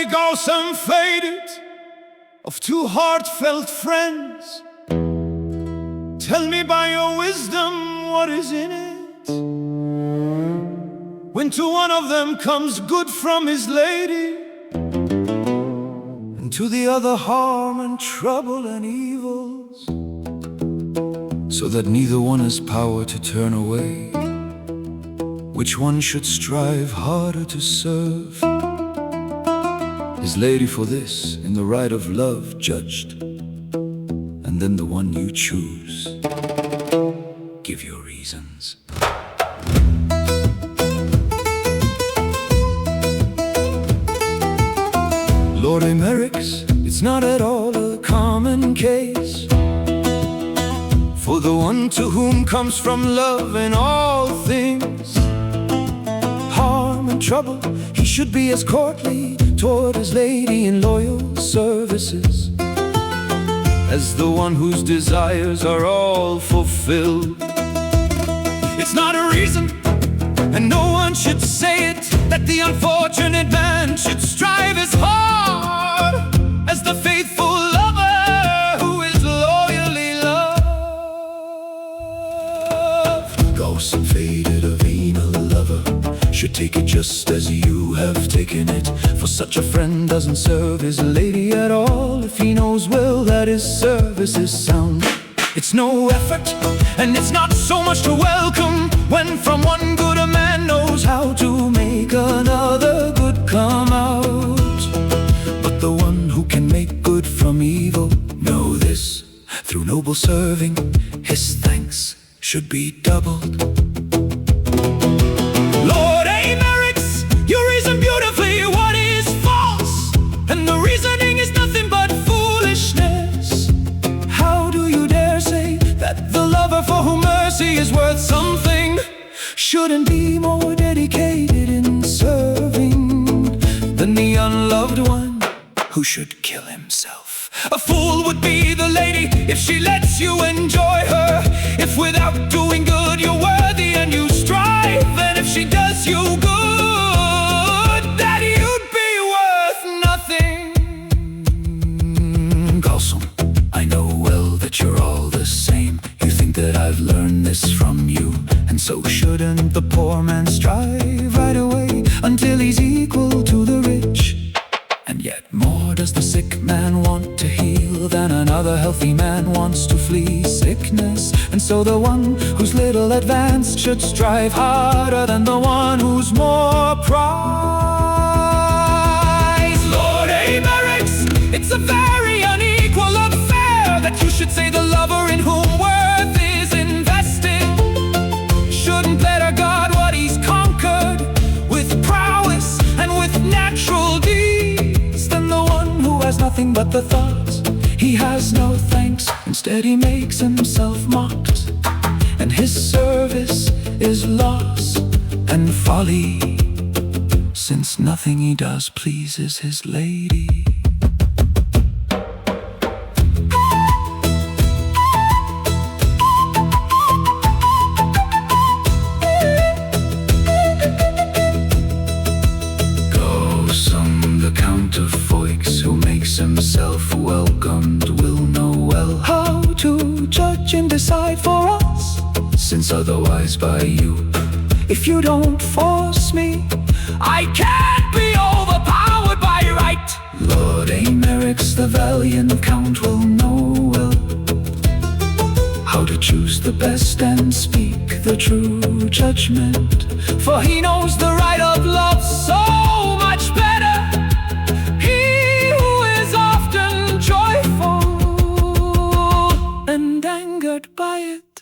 Gaucelm Faidit of two heartfelt friends. Tell me by your wisdom what is in it, when to one of them comes good from his lady, and to the other harm and trouble and evils, so that neither one has power to turn away. Which one should strive harder to serve? His lady for this, in the right of love judged, and then the one you choose. Give your reasons. Lord Emeric's, it's not at all a common case for the one to whom comes from love in all things. Harm and trouble, he should be as courtly toward his lady in loyal services as the one whose desires are all fulfilled. It's not a reason, and no one should say it, that the unfortunate man should strive as hard as the faithful lover who is loyally loved. Gaucelm Faidit, a venal lover, should take it just as you have taken it, for such a friend doesn't serve his lady at all if he knows well that his service is sound. It's no effort, and it's not so much to welcome, when from one good a man knows how to make another good come out. But the one who can make good from evil, know this: through noble serving, his thanks should be doubled. Lord Emeric's, you reason beautifully what is false, and the reasoning is nothing but foolishness. How do you dare say that the lover for whom mercy is worth something shouldn't be more dedicated in serving than the unloved one who should kill himself? A fool would be the lady if she lets you enjoy her, if without doing good you're worthy and you strive, and if she does you good, that you'd be worth nothing. Gaucelm, I know well that you're all the same. You think that I've learned this from you, and so shouldn't the poor man strive right away until he's equal to the rich? And yet more does the sick man want to heal than another healthy man wants to flee sickness. And so the one who's little advanced should strive harder than the one who's more prized. Lord Emeric's, it's a very unequal affair that you should say the lover in whom worth is invested shouldn't better guard what he's conquered with prowess and with natural deeds than the one who has nothing but the thoughts. He has no thanks, instead he makes himself mocked, and his service is loss and folly, since nothing he does pleases his lady. Himself welcomed will know well how to judge and decide for us, since otherwise by you, if you don't force me, I can't be overpowered by right. Lord Emeric's, the valiant count, will know well how to choose the best and speak the true judgment, for he knows the right of love so much better. Joyful and angered by it.